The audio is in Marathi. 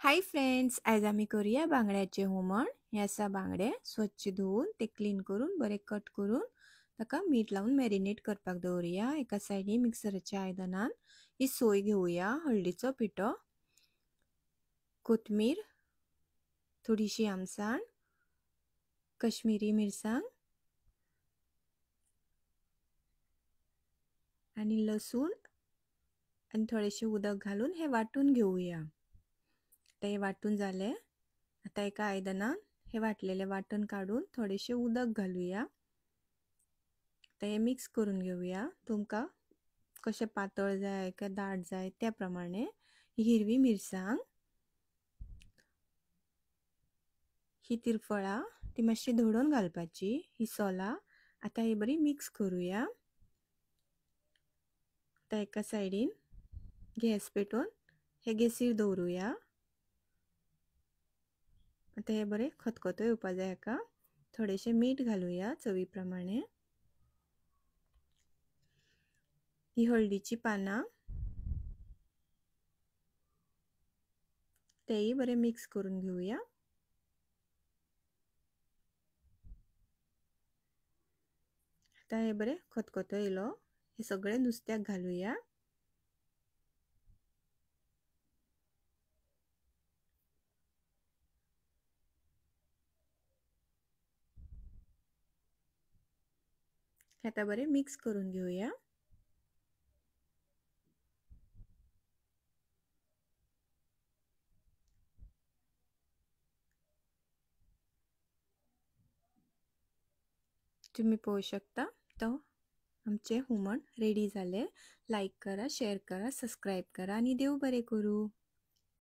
हाय फ्रेंड्स, आज आम्ही करूया बांगड्याचे हुमण. हे असा बांगडे स्वच्छ धुवून ते क्लीन करून बरे कट करून ताका मीठ लावून मॅरिनेट करपाक दवरूया. एका सायडीन मिक्सराच्या आयदनान ही सोय घेवया. हळदीचो पिठो, कोथमीर, थोडीशी आमसाण, कश्मीरी मिरसांग आणि लसूण आणि थोडेसे उदक घालून हे वाटून घेऊया. आता हे वाटून झाले. आता एका आयदनान हे वाटलेले वाटण काढून थोडेसे उदक घालूया. आता हे मिक्स करून घेऊया. तुमका कसे पातळ जाय का दाट जाय त्याप्रमाणे. ही हिरवी मिरसांग, ही तिरफळा ती मातशी धोडून घालपाची. ही सोला आता ही बरी मिक्स करूया. आता एका सायडीन गॅस पेटवून हे गॅसीर दवरूया. आता हे बरे खतखतो येवपा जाय. हेका थोडेसे मीठ घालूया चवी प्रमाणे. ही हळदीची पानां तेही बरे मिक्स करून घेऊया. आता हे बरे खतखतो येयलो. हे सगळे नुस्त्याक घालूया. आता बरे मिक्स करून घेऊया. तुम्ही पाहू शकता तो आमचे हुमण रेडी झाले. लाईक करा, शेअर करा, सबस्क्राईब करा आणि देव बरे करू.